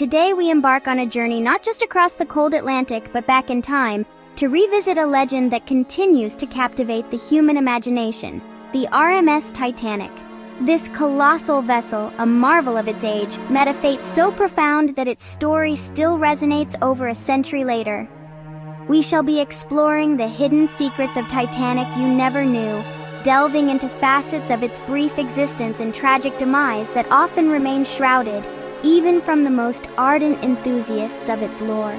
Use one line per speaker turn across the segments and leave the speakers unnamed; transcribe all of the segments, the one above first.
Today we embark on a journey not just across the cold Atlantic, but back in time, to revisit a legend that continues to captivate the human imagination, the RMS Titanic. This colossal vessel, a marvel of its age, met a fate so profound that its story still resonates over a century later. We shall be exploring the hidden secrets of Titanic you never knew, delving into facets of its brief existence and tragic demise that often remain shrouded, even from the most ardent enthusiasts of its lore.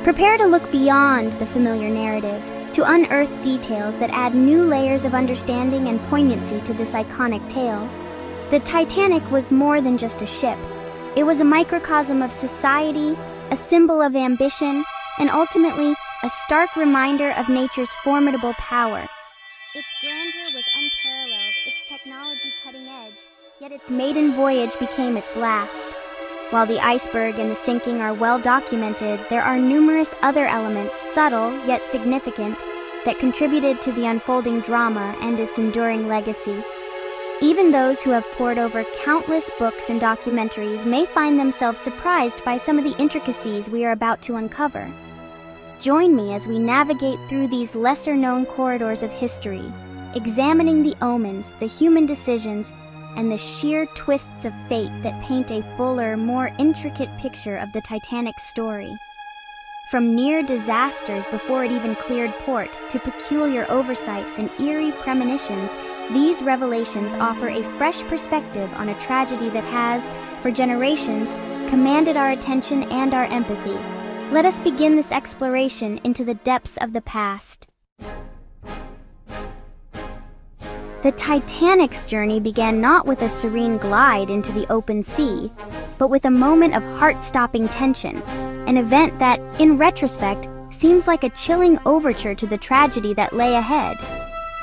Prepare to look beyond the familiar narrative, to unearth details that add new layers of understanding and poignancy to this iconic tale. The Titanic was more than just a ship. It was a microcosm of society, a symbol of ambition, and ultimately, a stark reminder of nature's formidable power. Its grandeur was unparalleled, its technology cutting edge, yet its maiden voyage became its last. While the iceberg and the sinking are well documented, there are numerous other elements, subtle yet significant, that contributed to the unfolding drama and its enduring legacy. Even those who have pored over countless books and documentaries may find themselves surprised by some of the intricacies we are about to uncover. Join me as we navigate through these lesser-known corridors of history, examining the omens, the human decisions, and the sheer twists of fate that paint a fuller, more intricate picture of the Titanic's story. From near disasters before it even cleared port to peculiar oversights and eerie premonitions, these revelations offer a fresh perspective on a tragedy that has, for generations, commanded our attention and our empathy. Let us begin this exploration into the depths of the past. The Titanic's journey began not with a serene glide into the open sea, but with a moment of heart-stopping tension, an event that, in retrospect, seems like a chilling overture to the tragedy that lay ahead.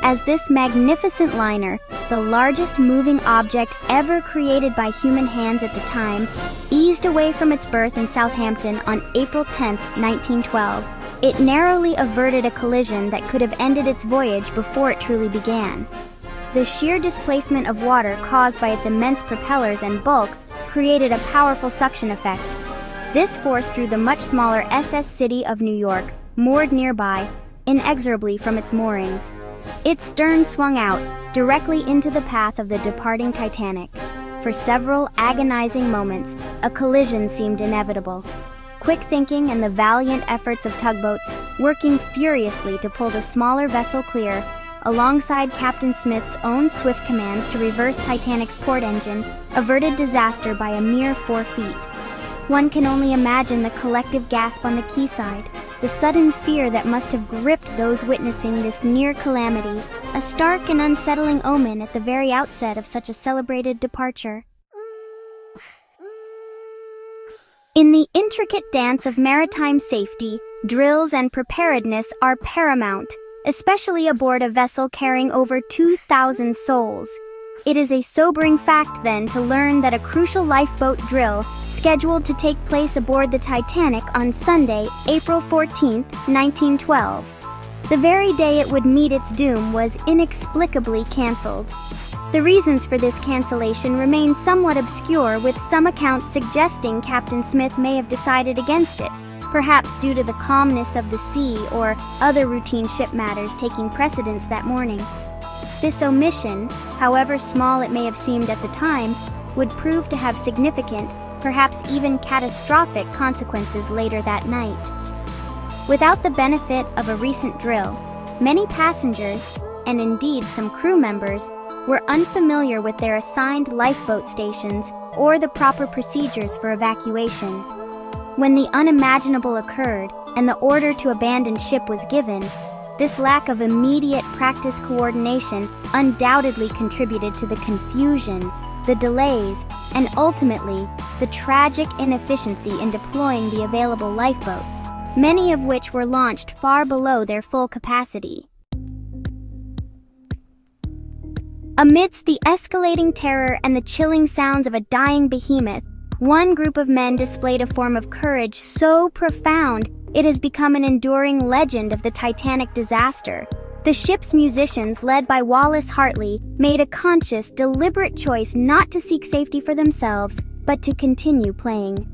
As this magnificent liner, the largest moving object ever created by human hands at the time, eased away from its berth in Southampton on April 10, 1912, it narrowly averted a collision that could have ended its voyage before it truly began. The sheer displacement of water caused by its immense propellers and bulk created a powerful suction effect. This force drew the much smaller SS City of New York, moored nearby, inexorably from its moorings. Its stern swung out, directly into the path of the departing Titanic. For several agonizing moments, a collision seemed inevitable. Quick thinking and the valiant efforts of tugboats, working furiously to pull the smaller vessel clear, alongside Captain Smith's own swift commands to reverse Titanic's port engine, averted disaster by a mere 4 feet. One can only imagine the collective gasp on the quayside, the sudden fear that must have gripped those witnessing this near calamity, a stark and unsettling omen at the very outset of such a celebrated departure. In the intricate dance of maritime safety, drills and preparedness are paramount, especially aboard a vessel carrying over 2,000 souls. It is a sobering fact, then, to learn that a crucial lifeboat drill, scheduled to take place aboard the Titanic on Sunday, April 14, 1912, the very day it would meet its doom, was inexplicably cancelled. The reasons for this cancellation remain somewhat obscure, with some accounts suggesting Captain Smith may have decided against it, perhaps due to the calmness of the sea or other routine ship matters taking precedence that morning. This omission, however small it may have seemed at the time, would prove to have significant, perhaps even catastrophic consequences later that night. Without the benefit of a recent drill, many passengers, and indeed some crew members, were unfamiliar with their assigned lifeboat stations or the proper procedures for evacuation. When the unimaginable occurred and the order to abandon ship was given, this lack of immediate practice coordination undoubtedly contributed to the confusion, the delays, and ultimately, the tragic inefficiency in deploying the available lifeboats, many of which were launched far below their full capacity. Amidst the escalating terror and the chilling sounds of a dying behemoth, one group of men displayed a form of courage so profound it has become an enduring legend of the Titanic disaster. The ship's musicians, led by Wallace Hartley, made a conscious, deliberate choice not to seek safety for themselves, but to continue playing.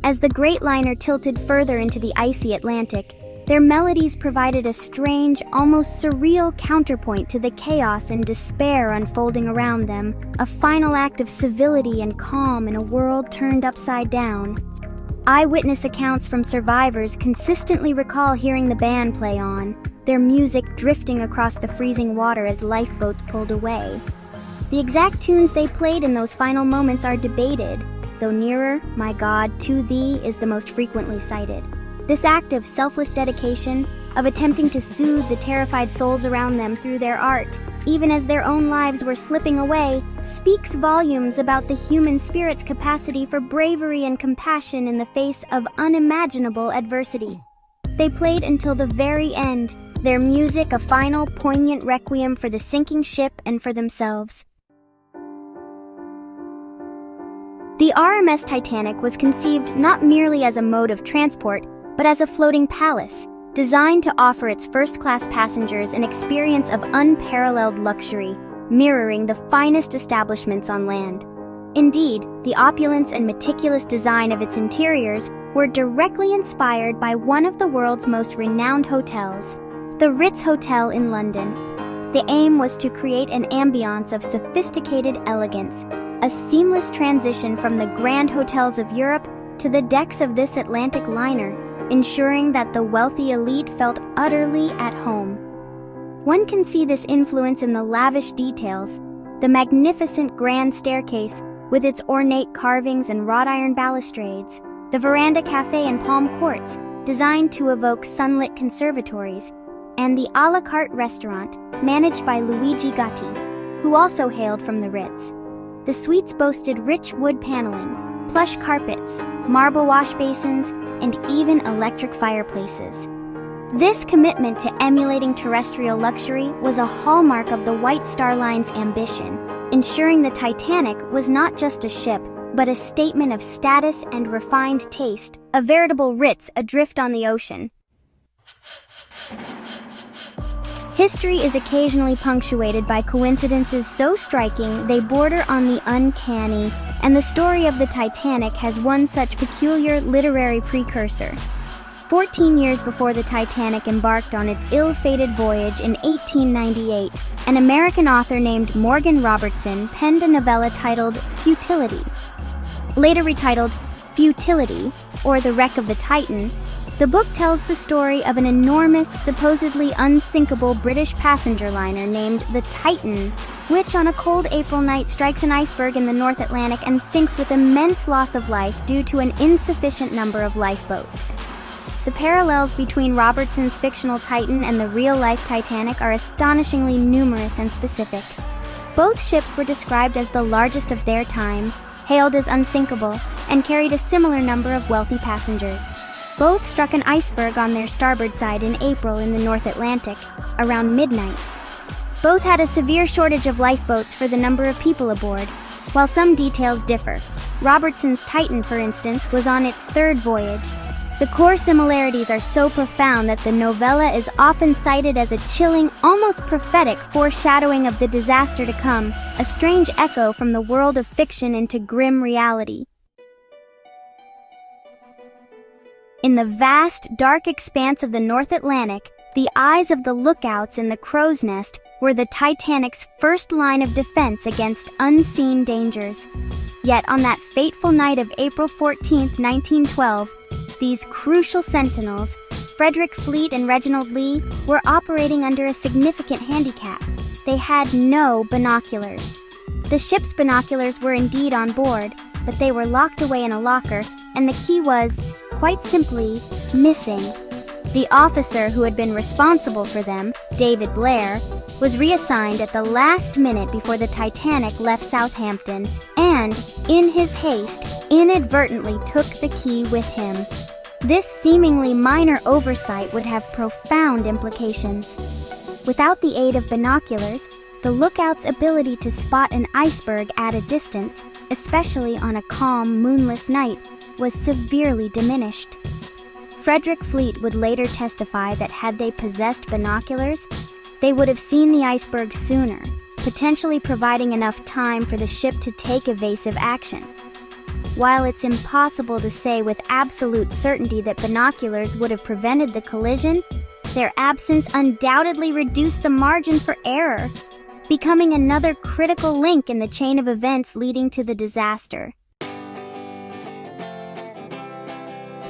As the great liner tilted further into the icy Atlantic, their melodies provided a strange, almost surreal counterpoint to the chaos and despair unfolding around them, a final act of civility and calm in a world turned upside down. Eyewitness accounts from survivors consistently recall hearing the band play on, their music drifting across the freezing water as lifeboats pulled away. The exact tunes they played in those final moments are debated, though Nearer, My God, to Thee is the most frequently cited. This act of selfless dedication, of attempting to soothe the terrified souls around them through their art, even as their own lives were slipping away, speaks volumes about the human spirit's capacity for bravery and compassion in the face of unimaginable adversity. They played until the very end, their music a final, poignant requiem for the sinking ship and for themselves. The RMS Titanic was conceived not merely as a mode of transport, but as a floating palace, designed to offer its first-class passengers an experience of unparalleled luxury, mirroring the finest establishments on land. Indeed, the opulence and meticulous design of its interiors were directly inspired by one of the world's most renowned hotels, the Ritz Hotel in London. The aim was to create an ambiance of sophisticated elegance, a seamless transition from the grand hotels of Europe to the decks of this Atlantic liner, ensuring that the wealthy elite felt utterly at home. One can see this influence in the lavish details, the magnificent grand staircase with its ornate carvings and wrought iron balustrades, the veranda cafe and palm courts designed to evoke sunlit conservatories, and the a la carte restaurant managed by Luigi Gatti, who also hailed from the Ritz. The suites boasted rich wood paneling, plush carpets, marble wash basins, and even electric fireplaces. This commitment to emulating terrestrial luxury was a hallmark of the White Star Line's ambition, ensuring the Titanic was not just a ship, but a statement of status and refined taste, a veritable Ritz adrift on the ocean. History is occasionally punctuated by coincidences so striking they border on the uncanny, and the story of the Titanic has one such peculiar literary precursor. 14 years before the Titanic embarked on its ill-fated voyage in 1898, an American author named Morgan Robertson penned a novella titled Futility. Later retitled Futility, or The Wreck of the Titan, the book tells the story of an enormous, supposedly unsinkable British passenger liner named the Titan, which on a cold April night strikes an iceberg in the North Atlantic and sinks with immense loss of life due to an insufficient number of lifeboats. The parallels between Robertson's fictional Titan and the real-life Titanic are astonishingly numerous and specific. Both ships were described as the largest of their time, hailed as unsinkable, and carried a similar number of wealthy passengers. Both struck an iceberg on their starboard side in April in the North Atlantic, around midnight. Both had a severe shortage of lifeboats for the number of people aboard, while some details differ. Robertson's Titan, for instance, was on its third voyage. The core similarities are so profound that the novella is often cited as a chilling, almost prophetic foreshadowing of the disaster to come, a strange echo from the world of fiction into grim reality. In the vast, dark expanse of the North Atlantic, the eyes of the lookouts in the crow's nest were the Titanic's first line of defense against unseen dangers. Yet on that fateful night of April 14, 1912, these crucial sentinels, Frederick Fleet and Reginald Lee, were operating under a significant handicap. They had no binoculars. The ship's binoculars were indeed on board, but they were locked away in a locker, and the key was, quite simply, missing. The officer who had been responsible for them, David Blair, was reassigned at the last minute before the Titanic left Southampton and, in his haste, inadvertently took the key with him. This seemingly minor oversight would have profound implications. Without the aid of binoculars, the lookout's ability to spot an iceberg at a distance, especially on a calm, moonless night, was severely diminished. Frederick Fleet would later testify that had they possessed binoculars, they would have seen the iceberg sooner, potentially providing enough time for the ship to take evasive action. While it's impossible to say with absolute certainty that binoculars would have prevented the collision, their absence undoubtedly reduced the margin for error, becoming another critical link in the chain of events leading to the disaster.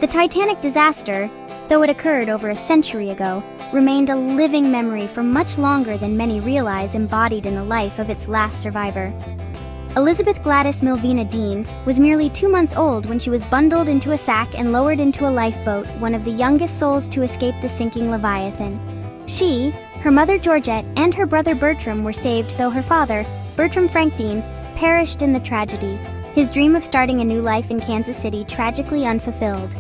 The Titanic disaster, though it occurred over a century ago, remained a living memory for much longer than many realize, embodied in the life of its last survivor. Elizabeth Gladys Milvina Dean was merely 2 months old when she was bundled into a sack and lowered into a lifeboat, one of the youngest souls to escape the sinking Leviathan. She, her mother Georgette, and her brother Bertram were saved, though her father, Bertram Frank Dean, perished in the tragedy, his dream of starting a new life in Kansas City tragically unfulfilled.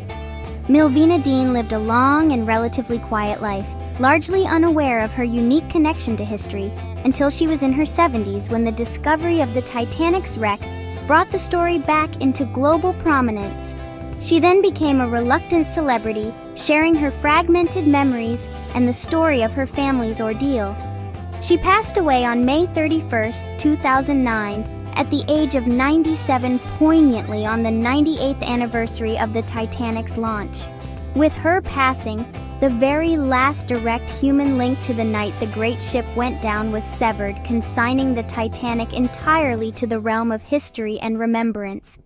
Milvina Dean lived a long and relatively quiet life, largely unaware of her unique connection to history, until she was in her 70s when the discovery of the Titanic's wreck brought the story back into global prominence. She then became a reluctant celebrity, sharing her fragmented memories and the story of her family's ordeal. She passed away on May 31, 2009, at the age of 97, poignantly on the 98th anniversary of the Titanic's launch. With her passing, the very last direct human link to the night the great ship went down was severed, consigning the Titanic entirely to the realm of history and remembrance.